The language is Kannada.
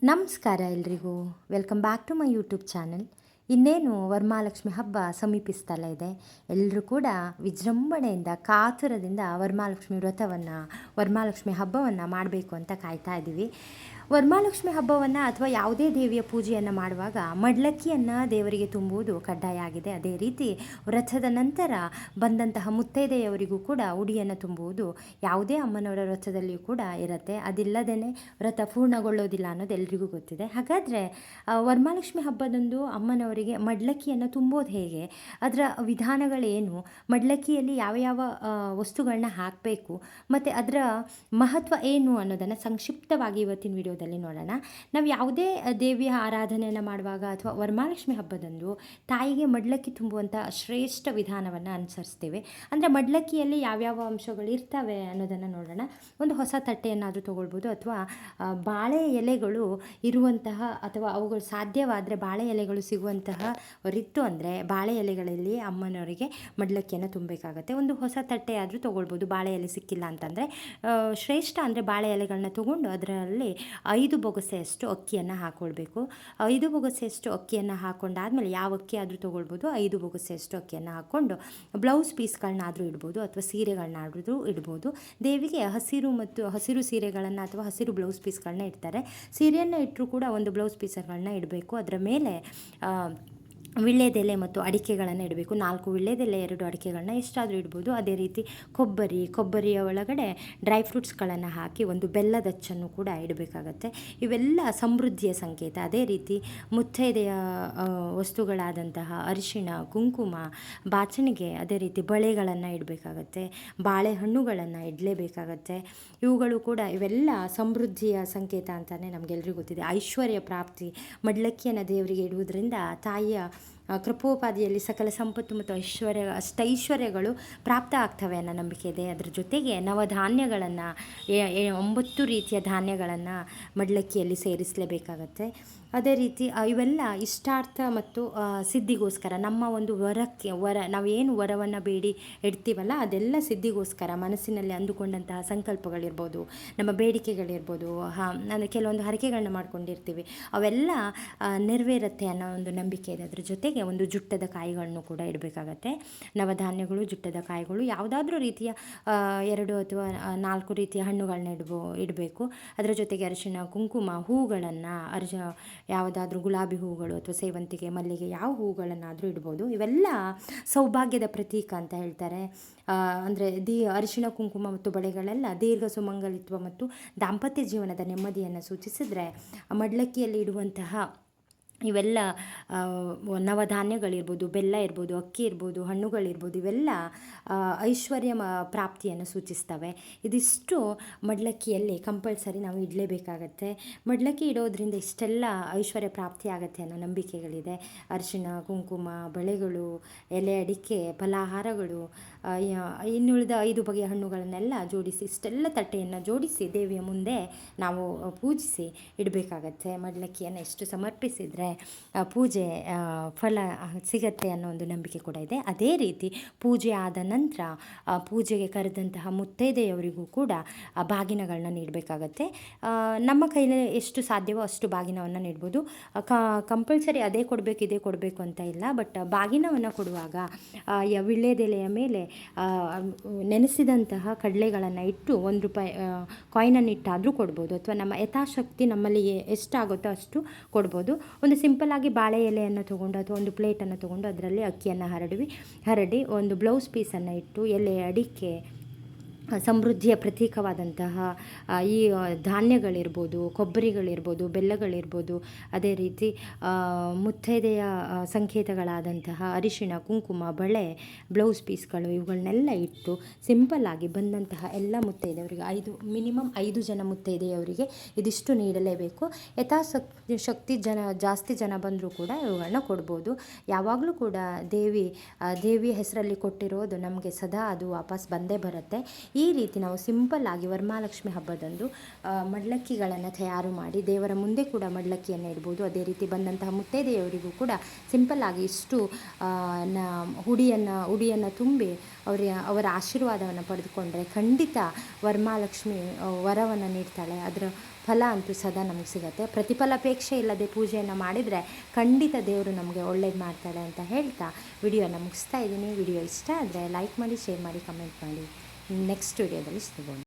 ನಮಸ್ಕಾರ ಎಲ್ರಿಗೂ. Welcome back to my YouTube channel. ಇನ್ನೇನು ವರಮಹಾಲಕ್ಷ್ಮಿ ಹಬ್ಬ ಸಮೀಪಿಸ್ತಲೇ ಇದೆ. ಎಲ್ಲರೂ ಕೂಡ ವಿಜೃಂಭಣೆಯಿಂದ ಕಾತುರದಿಂದ ವರಮಹಾಲಕ್ಷ್ಮಿ ವ್ರತವನ್ನು, ವರಮಹಾಲಕ್ಷ್ಮಿ ಹಬ್ಬವನ್ನು ಮಾಡಬೇಕು ಅಂತ ಕಾಯ್ತಾ ಇದ್ದೀವಿ. ವರಮಹಾಲಕ್ಷ್ಮಿ ಹಬ್ಬವನ್ನು ಅಥವಾ ಯಾವುದೇ ದೇವಿಯ ಪೂಜೆಯನ್ನು ಮಾಡುವಾಗ ಮಡ್ಲಕ್ಕಿಯನ್ನು ದೇವರಿಗೆ ತುಂಬುವುದು ಕಡ್ಡಾಯ ಆಗಿದೆ. ಅದೇ ರೀತಿ ವ್ರತದ ನಂತರ ಬಂದಂತಹ ಮುತ್ತೈದೆಯವರಿಗೂ ಕೂಡ ಉಡಿಯನ್ನು ತುಂಬುವುದು ಯಾವುದೇ ಅಮ್ಮನವರ ವ್ರತದಲ್ಲಿಯೂ ಕೂಡ ಇರುತ್ತೆ. ಅದಿಲ್ಲದೇ ವ್ರತ ಪೂರ್ಣಗೊಳ್ಳೋದಿಲ್ಲ ಅನ್ನೋದು ಎಲ್ರಿಗೂ ಗೊತ್ತಿದೆ. ಹಾಗಾದರೆ ವರಮಹಾಲಕ್ಷ್ಮಿ ಹಬ್ಬದಂದು ಅಮ್ಮನವರಿಗೆ ಮಡ್ಲಕ್ಕಿಯನ್ನು ತುಂಬೋದು ಹೇಗೆ, ಅದರ ವಿಧಾನಗಳೇನು, ಮಡ್ಲಕ್ಕಿಯಲ್ಲಿ ಯಾವ ಯಾವ ವಸ್ತುಗಳನ್ನ ಹಾಕಬೇಕು ಮತ್ತು ಅದರ ಮಹತ್ವ ಏನು ಅನ್ನೋದನ್ನು ಸಂಕ್ಷಿಪ್ತವಾಗಿ ಇವತ್ತಿನ ವಿಡಿಯೋದಲ್ಲಿ ನೋಡೋಣ. ನಾವು ಯಾವುದೇ ದೇವಿಯ ಆರಾಧನೆಯನ್ನು ಮಾಡುವಾಗ ಅಥವಾ ವರಮಹಾಲಕ್ಷ್ಮಿ ಹಬ್ಬದಂದು ತಾಯಿಗೆ ಮಡ್ಲಕ್ಕಿ ತುಂಬುವಂಥ ಶ್ರೇಷ್ಠ ವಿಧಾನವನ್ನು ಅನುಸರಿಸ್ತೇವೆ. ಅಂದರೆ ಮಡ್ಲಕ್ಕಿಯಲ್ಲಿ ಯಾವ್ಯಾವ ಅಂಶಗಳು ಇರ್ತವೆ ಅನ್ನೋದನ್ನು ನೋಡೋಣ. ಒಂದು ಹೊಸ ತಟ್ಟೆಯನ್ನಾದರೂ ತೊಗೊಳ್ಬೋದು, ಅಥವಾ ಬಾಳೆ ಎಲೆಗಳು ಇರುವಂತಹ ಅಥವಾ ಅವುಗಳು ಸಾಧ್ಯವಾದರೆ ಬಾಳೆ ಎಲೆಗಳು ಸಿಗುವಂತಹ ರಿತ್ತು ಅಂದರೆ ಬಾಳೆ ಎಲೆಗಳಲ್ಲಿ ಅಮ್ಮನವರಿಗೆ ಮಡ್ಲಕ್ಕಿಯನ್ನು ತುಂಬಬೇಕಾಗತ್ತೆ. ಒಂದು ಹೊಸ ತಟ್ಟೆ ಆದರೂ ತೊಗೊಳ್ಬೋದು. ಬಾಳೆ ಎಲೆ ಸಿಕ್ಕಿಲ್ಲ ಅಂತಂದರೆ ಶ್ರೇಷ್ಠ ಅಂದರೆ ಬಾಳೆ ಎಲೆಗಳನ್ನ ತೊಗೊಂಡು ಅದರಲ್ಲಿ 5 ಬೊಗಸೆಯಷ್ಟು ಅಕ್ಕಿಯನ್ನು ಹಾಕ್ಕೊಳ್ಬೇಕು. 5 ಬೊಗಸೆಯಷ್ಟು ಅಕ್ಕಿಯನ್ನು ಹಾಕ್ಕೊಂಡಾದ್ಮೇಲೆ ಯಾವ ಅಕ್ಕಿ ಆದರೂ ತೊಗೊಳ್ಬೋದು. 5 ಬೊಗಸೆಯಷ್ಟು ಅಕ್ಕಿಯನ್ನು ಹಾಕ್ಕೊಂಡು ಬ್ಲೌಸ್ ಪೀಸ್ಗಳನ್ನಾದರೂ ಇಡ್ಬೋದು ಅಥವಾ ಸೀರೆಗಳನ್ನಾದ್ರೂ ಇಡ್ಬೋದು. ದೇವಿಗೆ ಹಸಿರು ಸೀರೆಗಳನ್ನು ಅಥವಾ ಹಸಿರು ಬ್ಲೌಸ್ ಪೀಸ್ಗಳನ್ನ ಇಡ್ತಾರೆ. ಸೀರೆಯನ್ನು ಇಟ್ಟರೂ ಕೂಡ ಒಂದು ಬ್ಲೌಸ್ ಪೀಸ್ಗಳನ್ನ ಇಡಬೇಕು. ಅದರ ಮೇಲೆ ವಿಳ್ಯೆದೆಲೆ ಮತ್ತು ಅಡಿಕೆಗಳನ್ನು ಇಡಬೇಕು. 4 ವಿಳ್ಯೆದೆಲೆ, 2 ಅಡಿಕೆಗಳನ್ನ ಎಷ್ಟಾದರೂ ಇಡ್ಬೋದು. ಅದೇ ರೀತಿ ಕೊಬ್ಬರಿಯ ಒಳಗಡೆ ಡ್ರೈ ಫ್ರೂಟ್ಸ್ಗಳನ್ನು ಹಾಕಿ ಒಂದು ಬೆಲ್ಲದ ಅಚ್ಚನ್ನು ಕೂಡ ಇಡಬೇಕಾಗತ್ತೆ. ಇವೆಲ್ಲ ಸಮೃದ್ಧಿಯ ಸಂಕೇತ. ಅದೇ ರೀತಿ ಮುತ್ತೈದೆಯ ವಸ್ತುಗಳಾದಂತಹ ಅರಿಶಿಣ, ಕುಂಕುಮ, ಬಾಚಣಿಗೆ, ಅದೇ ರೀತಿ ಬಳೆಗಳನ್ನು ಇಡಬೇಕಾಗತ್ತೆ. ಬಾಳೆಹಣ್ಣುಗಳನ್ನು ಇಡಲೇಬೇಕಾಗತ್ತೆ. ಇವುಗಳು ಕೂಡ ಇವೆಲ್ಲ ಸಮೃದ್ಧಿಯ ಸಂಕೇತ ಅಂತಲೇ ನಮಗೆಲ್ಲರಿಗೂ ಗೊತ್ತಿದೆ. ಐಶ್ವರ್ಯ ಪ್ರಾಪ್ತಿ. ಮಡ್ಲಕ್ಕಿಯನ್ನು ದೇವರಿಗೆ ಇಡುವುದರಿಂದ ತಾಯಿಯ ಕೃಪೋಪಾದಿಯಲ್ಲಿ ಸಕಲ ಸಂಪತ್ತು ಮತ್ತು ಅಷ್ಟೈಶ್ವರ್ಯಗಳು ಪ್ರಾಪ್ತ ಆಗ್ತವೆ ಅನ್ನೋ ನಂಬಿಕೆ ಇದೆ. ಅದರ ಜೊತೆಗೆ ನವಧಾನ್ಯಗಳನ್ನು 9 ರೀತಿಯ ಧಾನ್ಯಗಳನ್ನು ಮಡ್ಲಕ್ಕಿಯಲ್ಲಿ ಸೇರಿಸಲೇಬೇಕಾಗತ್ತೆ. ಅದೇ ರೀತಿ ಇವೆಲ್ಲ ಇಷ್ಟಾರ್ಥ ಮತ್ತು ಸಿದ್ಧಿಗೋಸ್ಕರ, ನಮ್ಮ ಒಂದು ನಾವೇನು ವರವನ್ನು ಬೇಡಿ ಇಡ್ತೀವಲ್ಲ ಅದೆಲ್ಲ ಸಿದ್ಧಿಗೋಸ್ಕರ ಮನಸ್ಸಿನಲ್ಲಿ ಅಂದುಕೊಂಡಂತಹ ಸಂಕಲ್ಪಗಳಿರ್ಬೋದು, ನಮ್ಮ ಬೇಡಿಕೆಗಳಿರ್ಬೋದು, ಅಂದರೆ ಕೆಲವೊಂದು ಹರಕೆಗಳನ್ನ ಮಾಡ್ಕೊಂಡಿರ್ತೀವಿ, ಅವೆಲ್ಲ ನೆರವೇರುತ್ತೆ ಅನ್ನೋ ಒಂದು ನಂಬಿಕೆ ಇದೆ. ಅದ್ರ ಜೊತೆಗೆ ಒಂದು ಜುಟ್ಟದ ಕಾಯಿಗಳನ್ನು ಕೂಡ ಇಡಬೇಕಾಗತ್ತೆ. ನವಧಾನ್ಯಗಳು, ಜುಟ್ಟದ ಕಾಯಿಗಳು, ಯಾವುದಾದ್ರೂ ರೀತಿಯ 2 ಅಥವಾ 4 ರೀತಿಯ ಹಣ್ಣುಗಳನ್ನ ಇಡಬೇಕು. ಅದರ ಜೊತೆಗೆ ಅರಿಶಿಣ, ಕುಂಕುಮ, ಹೂಗಳನ್ನು ಯಾವುದಾದ್ರೂ ಗುಲಾಬಿ ಹೂಗಳು ಅಥವಾ ಸೇವಂತಿಗೆ, ಮಲ್ಲಿಗೆ, ಯಾವ ಹೂಗಳನ್ನಾದರೂ ಇಡ್ಬೋದು. ಇವೆಲ್ಲ ಸೌಭಾಗ್ಯದ ಪ್ರತೀಕ ಅಂತ ಹೇಳ್ತಾರೆ. ಅಂದರೆ ಅರಿಶಿಣ, ಕುಂಕುಮ ಮತ್ತು ಬಳೆಗಳೆಲ್ಲ ದೀರ್ಘ ಸುಮಂಗಲಿತ್ವ ಮತ್ತು ದಾಂಪತ್ಯ ಜೀವನದ ನೆಮ್ಮದಿಯನ್ನು ಸೂಚಿಸಿದರೆ, ಮಡ್ಲಕ್ಕಿಯಲ್ಲಿ ಇಡುವಂತಹ ಇವೆಲ್ಲ ನವಧಾನ್ಯಗಳಿರ್ಬೋದು, ಬೆಲ್ಲ ಇರ್ಬೋದು, ಅಕ್ಕಿ ಇರ್ಬೋದು, ಹಣ್ಣುಗಳಿರ್ಬೋದು, ಇವೆಲ್ಲ ಐಶ್ವರ್ಯ ಪ್ರಾಪ್ತಿಯನ್ನು ಸೂಚಿಸ್ತವೆ. ಇದಿಷ್ಟು ಮಡ್ಲಕ್ಕಿಯಲ್ಲಿ ಕಂಪಲ್ಸರಿ ನಾವು ಇಡಲೇಬೇಕಾಗತ್ತೆ. ಮಡ್ಲಕ್ಕಿ ಇಡೋದ್ರಿಂದ ಇಷ್ಟೆಲ್ಲ ಐಶ್ವರ್ಯ ಪ್ರಾಪ್ತಿ ಆಗುತ್ತೆ ಅನ್ನೋ ನಂಬಿಕೆಗಳಿದೆ. ಅರಿಶಿಣ, ಕುಂಕುಮ, ಬಳೆಗಳು, ಎಲೆ ಅಡಿಕೆ, ಫಲಾಹಾರಗಳು, ಇನ್ನುಳಿದ 5 ಬಗೆಯ ಹಣ್ಣುಗಳನ್ನೆಲ್ಲ ಜೋಡಿಸಿ, ಇಷ್ಟೆಲ್ಲ ತಟ್ಟೆಯನ್ನು ಜೋಡಿಸಿ ದೇವಿಯ ಮುಂದೆ ನಾವು ಪೂಜಿಸಿ ಇಡಬೇಕಾಗತ್ತೆ. ಮಡ್ಲಕ್ಕಿಯನ್ನು ಎಷ್ಟು ಸಮರ್ಪಿಸಿದರೆ ಪೂಜೆ ಫಲ ಸಿಗತ್ತೆ ಅನ್ನೋ ಒಂದು ನಂಬಿಕೆ ಕೂಡ ಇದೆ. ಅದೇ ರೀತಿ ಪೂಜೆ ಆದ ನಂತರ ಪೂಜೆಗೆ ಕರೆದಂತಹ ಮುತ್ತೈದೆಯವರಿಗೂ ಕೂಡ ಬಾಗಿನಗಳನ್ನ ನೀಡಬೇಕಾಗತ್ತೆ. ನಮ್ಮ ಕೈಲಿ ಎಷ್ಟು ಸಾಧ್ಯವೋ ಅಷ್ಟು ಬಾಗಿನವನ್ನು ನೀಡ್ಬೋದು. ಕಂಪಲ್ಸರಿ ಅದೇ ಕೊಡಬೇಕು ಇದೇ ಕೊಡಬೇಕು ಅಂತ ಇಲ್ಲ. ಬಟ್ ಬಾಗಿನವನ್ನು ಕೊಡುವಾಗ ವಿಳ್ಯೆದೆಲೆಯ ಮೇಲೆ ನೆನೆಸಿದಂತಹ ಕಡಲೆಗಳನ್ನು ಇಟ್ಟು ₹1 ಕಾಯಿನನ್ನು ಇಟ್ಟಾದರೂ ಕೊಡ್ಬೋದು, ಅಥವಾ ನಮ್ಮ ಯಥಾಶಕ್ತಿ ನಮ್ಮಲ್ಲಿ ಎಷ್ಟಾಗುತ್ತೋ ಅಷ್ಟು ಕೊಡ್ಬೋದು. ಒಂದು ಸಿಂಪಲ್ಲಾಗಿ ಬಾಳೆ ಎಲೆಯನ್ನು ತೊಗೊಂಡು ಅಥವಾ ಒಂದು ಪ್ಲೇಟನ್ನು ತೊಗೊಂಡು ಅದರಲ್ಲಿ ಅಕ್ಕಿಯನ್ನು ಹರಡಿ ಒಂದು ಬ್ಲೌಸ್ ಪೀಸನ್ನು ಇಟ್ಟು, ಎಲೆ ಅಡಿಕೆ, ಸಮೃದ್ಧಿಯ ಪ್ರತೀಕವಾದಂತಹ ಈ ಧಾನ್ಯಗಳಿರ್ಬೋದು, ಕೊಬ್ಬರಿಗಳಿರ್ಬೋದು, ಬೆಲ್ಲಗಳಿರ್ಬೋದು, ಅದೇ ರೀತಿ ಮುತ್ತೈದೆಯ ಸಂಕೇತಗಳಾದಂತಹ ಅರಿಶಿಣ, ಕುಂಕುಮ, ಬಳೆ, ಬ್ಲೌಸ್ ಪೀಸ್ಗಳು, ಇವುಗಳನ್ನೆಲ್ಲ ಇಟ್ಟು ಸಿಂಪಲ್ಲಾಗಿ ಬಂದಂತಹ ಎಲ್ಲ ಮುತ್ತೈದೆಯವರಿಗೆ ಮಿನಿಮಮ್ 5 ಜನ ಮುತ್ತೈದೆಯವರಿಗೆ ಇದಿಷ್ಟು ನೀಡಲೇಬೇಕು. ಶಕ್ತಿ ಜಾಸ್ತಿ ಜನ ಬಂದರೂ ಕೂಡ ಇವುಗಳನ್ನ ಕೊಡ್ಬೋದು. ಯಾವಾಗಲೂ ಕೂಡ ದೇವಿಯ ಹೆಸರಲ್ಲಿ ಕೊಟ್ಟಿರೋದು ನಮಗೆ ಸದಾ ಅದು ವಾಪಸ್ ಬಂದೇ ಬರುತ್ತೆ. ಈ ರೀತಿ ನಾವು ಸಿಂಪಲ್ಲಾಗಿ ವರಮಹಾಲಕ್ಷ್ಮಿ ಹಬ್ಬದಂದು ಮಡಿಲಕ್ಕಿಗಳನ್ನು ತಯಾರು ಮಾಡಿ ದೇವರ ಮುಂದೆ ಕೂಡ ಮಡಿಲಕ್ಕಿಯನ್ನು ಇಡ್ಬೋದು. ಅದೇ ರೀತಿ ಬಂದಂತಹ ಮುತ್ತೈದೆಯವರಿಗೂ ಕೂಡ ಸಿಂಪಲ್ಲಾಗಿ ಇಷ್ಟು ಉಡಿಯನ್ನು ತುಂಬಿ ಅವರ ಆಶೀರ್ವಾದವನ್ನು ಪಡೆದುಕೊಂಡ್ರೆ ಖಂಡಿತ ವರಮಹಾಲಕ್ಷ್ಮಿ ವರವನ್ನು ನೀಡ್ತಾಳೆ. ಅದರ ಫಲ ಅಂತೂ ಸದಾ ನಮಗೆ ಸಿಗುತ್ತೆ. ಪ್ರತಿಫಲಾಪೇಕ್ಷೆ ಇಲ್ಲದೆ ಪೂಜೆಯನ್ನು ಮಾಡಿದರೆ ಖಂಡಿತ ದೇವರು ನಮಗೆ ಒಳ್ಳೇದು ಮಾಡ್ತಾಳೆ ಅಂತ ಹೇಳ್ತಾ ವಿಡಿಯೋನ ಮುಗಿಸ್ತಾ ಇದ್ದೀನಿ. ವಿಡಿಯೋ ಇಷ್ಟ ಆದರೆ ಲೈಕ್ ಮಾಡಿ, ಶೇರ್ ಮಾಡಿ, ಕಮೆಂಟ್ ಮಾಡಿ. ನೆಕ್ಸ್ಟ್ ವಿಡಿಯೋದಲ್ಲಿ ಸಿಗೋಣ.